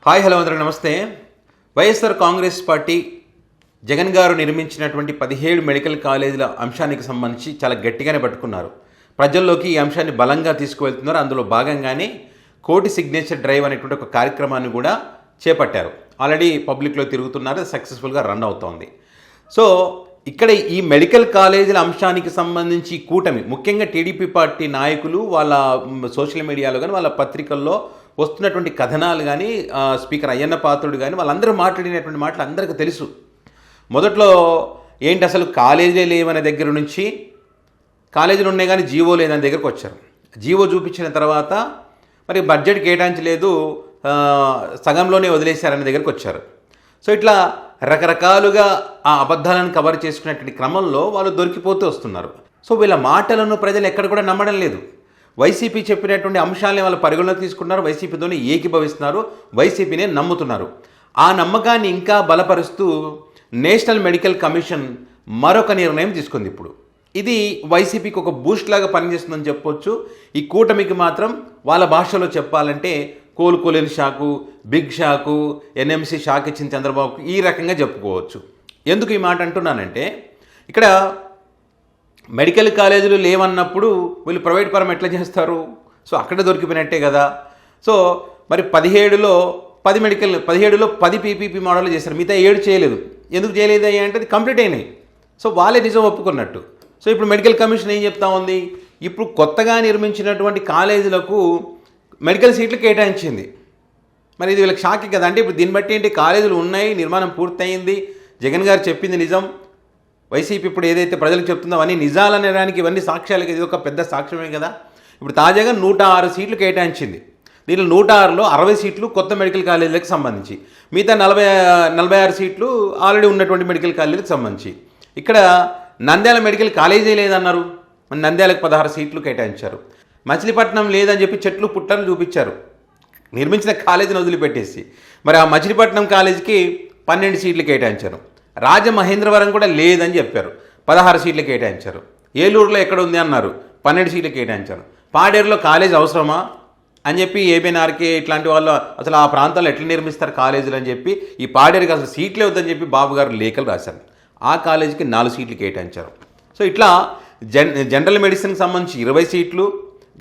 Hi hello అందరూ నమస్తే. YSR Congress party Jagan గారు నిర్మించినటువంటి 17 మెడికల్ కాలేజీల అంశానికి సంబంధించి చాలా గట్టిగానే పట్టుకున్నారు. ప్రజల్లోకి ఈ అంశాన్ని బలంగా తీసుకువెళ్తున్నారు. అందులో భాగంగానే కోటి సిగ్నేచర్ డ్రైవ్ అనేటువంటి ఒక కార్యక్రమాన్ని కూడా చేపట్టారు. ఆల్రెడీ పబ్లిక్లో తిరుగుతున్నారు, సక్సెస్ఫుల్గా రన్ అవుతోంది. సో ఇక్కడ ఈ మెడికల్ కాలేజీల అంశానికి సంబంధించి కూటమి, ముఖ్యంగా టీడీపీ పార్టీ నాయకులు వాళ్ళ సోషల్ మీడియాలో కానీ వాళ్ళ పత్రికల్లో వస్తున్నటువంటి కథనాలు కానీ, స్పీకర్ అయ్యన్న పాత్రుడు కానీ వాళ్ళందరూ మాట్లాడినటువంటి మాటలు అందరికీ తెలుసు. మొదట్లో ఏంటి అసలు కాలేజీలే లేవనే దగ్గర నుంచి కాలేజీలు ఉన్నాయి కానీ జీవో లేదని దగ్గరకు వచ్చారు. జీవో చూపించిన తర్వాత మరి బడ్జెట్ కేటాయించలేదు, సగంలోనే వదిలేశారనే దగ్గరకు వచ్చారు. సో ఇట్లా రకరకాలుగా ఆ అబద్ధాలను కవర్ చేసుకునేటువంటి క్రమంలో వాళ్ళు దొరికిపోతూ వస్తున్నారు. సో వీళ్ళ మాటలను ప్రజలు ఎక్కడ కూడా నమ్మడం లేదు. వైసీపీ చెప్పినటువంటి అంశాలని వాళ్ళు పరిగణలోకి తీసుకుంటున్నారు, వైసీపీతోనే ఏకీభవిస్తున్నారు, వైసీపీనే నమ్ముతున్నారు. ఆ నమ్మకాన్ని ఇంకా బలపరుస్తూ నేషనల్ మెడికల్ కమిషన్ మరొక నిర్ణయం తీసుకుంది. ఇప్పుడు ఇది వైసీపీకి ఒక బూస్ట్ లాగా పనిచేస్తుందని చెప్పొచ్చు. ఈ కూటమికి మాత్రం వాళ్ళ భాషలో చెప్పాలంటే కోలుకోలేని షాకు, బిగ్ షాకు, ఎన్ఎంసీ షాక్ ఇచ్చిన చంద్రబాబుకు ఈ రకంగా చెప్పుకోవచ్చు. ఎందుకు ఈ మాట అంటున్నానంటే, ఇక్కడ మెడికల్ కాలేజీలు లేవన్నప్పుడు వీళ్ళు ప్రైవేట్ పరం ఎట్లా చేస్తారు? సో అక్కడ దొరికిపోయినట్టే కదా. సో మరి 17లో 10 పీపీపీ మోడల్ చేశారు, మిగతా 7 చేయలేదు. ఎందుకు చేయలేదు అంటే అది కంప్లీట్ అయినాయి. సో వాళ్ళే నిజం ఒప్పుకున్నట్టు. సో ఇప్పుడు మెడికల్ కమిషన్ ఏం చెప్తా ఉంది? ఇప్పుడు కొత్తగా నిర్మించినటువంటి కాలేజీలకు మెడికల్ సీట్లు కేటాయించింది. మరి ఇది వీళ్ళకి షాక్ కదా. అంటే ఇప్పుడు దీన్ని బట్టి ఏంటి, కాలేజీలు ఉన్నాయి, నిర్మాణం పూర్తయింది, జగన్ గారు చెప్పింది నిజం, వైసీపీ ఇప్పుడు ఏదైతే ప్రజలకు చెప్తుందో అవన్నీ నిజాలనేదానికి ఇవన్నీ సాక్ష్యాలకి ఇది ఒక పెద్ద సాక్ష్యమే కదా. ఇప్పుడు తాజాగా 106 సీట్లు కేటాయించింది. దీనిలో 106లో 60 సీట్లు కొత్త మెడికల్ కాలేజీలకు సంబంధించి, మిగతా 46 సీట్లు ఆల్రెడీ ఉన్నటువంటి మెడికల్ కాలేజీలకు సంబంధించి. ఇక్కడ నంద్యాల మెడికల్ కాలేజీ లేదన్నారు, నంద్యాలకు 16 సీట్లు కేటాయించారు. మచిలీపట్నం లేదని చెప్పి చెట్లు పుట్టలు చూపించారు, నిర్మించిన కాలేజీని వదిలిపెట్టేసి. మరి ఆ మచిలీపట్నం కాలేజీకి 12 సీట్లు కేటాయించారు. రాజమహేంద్రవరం కూడా లేదని చెప్పారు, 16 సీట్లు కేటాయించారు. ఏలూరులో ఎక్కడ ఉంది అన్నారు, 12 సీట్లు కేటాయించారు. పాడేరులో కాలేజ్ అవసరమా అని చెప్పి ఏబీఎన్ఆర్కే ఇట్లాంటి వాళ్ళు అసలు ఆ ప్రాంతాల్లో ఎట్లా నిర్మిస్తారు కాలేజీలు అని చెప్పి ఈ పాడేరుకి అసలు సీట్లే వద్దని చెప్పి బాబు గారు లేఖలు రాశారు. ఆ కాలేజీకి 4 సీట్లు కేటాయించారు. సో ఇట్లా జనరల్ మెడిసిన్కి సంబంధించి 20 సీట్లు,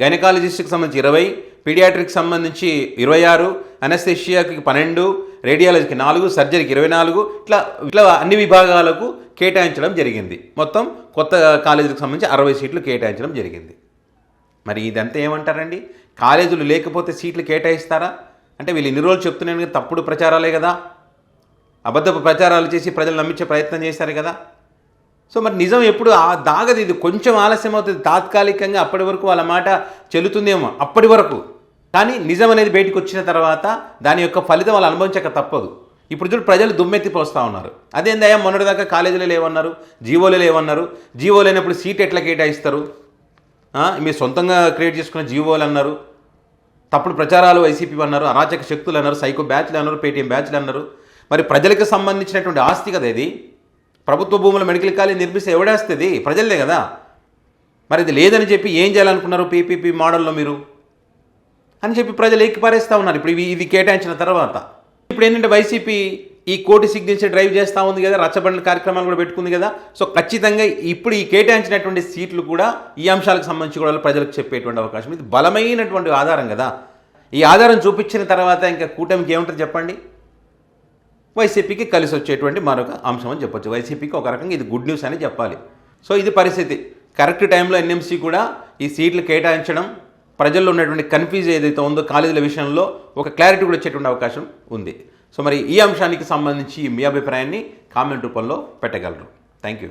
గైనకాలజిస్ట్కి సంబంధించి 20, పీడియాట్రిక్కి సంబంధించి 26, అనస్థెషియాకి 12, రేడియాలజీకి 4, సర్జరీకి 24, ఇట్లా అన్ని విభాగాలకు కేటాయించడం జరిగింది. మొత్తం కొత్త కాలేజీలకు సంబంధించి 60 సీట్లు కేటాయించడం జరిగింది. మరి ఇదంతా ఏమంటారండి? కాలేజీలు లేకపోతే సీట్లు కేటాయిస్తారా? అంటే వీళ్ళు ఇన్ని రోజులు చెప్తున్నాను తప్పుడు ప్రచారాలే కదా, అబద్ధపు ప్రచారాలు చేసి ప్రజలు నమ్మించే ప్రయత్నం చేశారు కదా. సో మరి నిజం ఎప్పుడు దాగదు, ఇది కొంచెం ఆలస్యం అవుతుంది, తాత్కాలికంగా అప్పటి వరకు వాళ్ళ మాట చెల్లుతుందేమో అప్పటి వరకు. కానీ నిజం అనేది బయటకు వచ్చిన తర్వాత దాని యొక్క ఫలితం వాళ్ళు అనుభవించక తప్పదు. ఇప్పుడు చూడు ప్రజలు దుమ్మెత్తిపోస్తూ ఉన్నారు. అదేందయ్యా మొన్నటిదాకా కాలేజీలో లేవన్నారు, జీవోలు లేవన్నారు, జీవో లేనప్పుడు సీట్ ఎట్లా కేటాయిస్తారు? మీరు సొంతంగా క్రియేట్ చేసుకున్న జీవోలు అన్నారు, తప్పుడు ప్రచారాలు వైసీపీ అన్నారు, అరాచక శక్తులు అన్నారు, సైకో బ్యాచ్లు అన్నారు, పేటీఎం బ్యాచ్లు అన్నారు. మరి ప్రజలకు సంబంధించినటువంటి ఆస్తి కదా ఇది. ప్రభుత్వ భూముల మెడికల్ కాలేజ్ నిర్మిస్తే ఎవడేస్తుంది? ప్రజలదే కదా. మరి ఇది లేదని చెప్పి ఏం చేయాలనుకున్నారు పీపీపీ మోడల్లో మీరు అని చెప్పి ప్రజలు ఏకిపారేస్తూ ఉన్నారు. ఇప్పుడు ఇది కేటాయించిన తర్వాత ఇప్పుడు ఏంటంటే వైసీపీ ఈ కోటి సిగ్నేచర్ డ్రైవ్ చేస్తూ ఉంది కదా, రచ్చబండ్ల కార్యక్రమాలు కూడా పెట్టుకుంది కదా. సో ఖచ్చితంగా ఇప్పుడు ఈ కేటాయించినటువంటి సీట్లు కూడా ఈ అంశాలకు సంబంధించి కూడా ప్రజలకు చెప్పేటువంటి అవకాశం, ఇది బలమైనటువంటి ఆధారం కదా. ఈ ఆధారం చూపించిన తర్వాత ఇంకా కూటమికి ఏముంటుంది చెప్పండి? వైసీపీకి కలిసి వచ్చేటువంటి మరొక అంశం అని చెప్పొచ్చు. వైసీపీకి ఒక రకంగా ఇది గుడ్ న్యూస్ అని చెప్పాలి. సో ఇది పరిస్థితి. కరెక్ట్ టైంలో ఎన్ఎంసీ కూడా ఈ సీట్లు కేటాయించడం, ప్రజల్లో ఉన్నటువంటి కన్ఫ్యూజ్ ఏదైతే ఉందో కాలేజీల విషయంలో ఒక క్లారిటీ కూడా వచ్చేటువంటి అవకాశం ఉంది. సో మరి ఈ అంశానికి సంబంధించి మీ అభిప్రాయాన్ని కామెంట్ రూపంలో పెట్టగలరు. Thank you.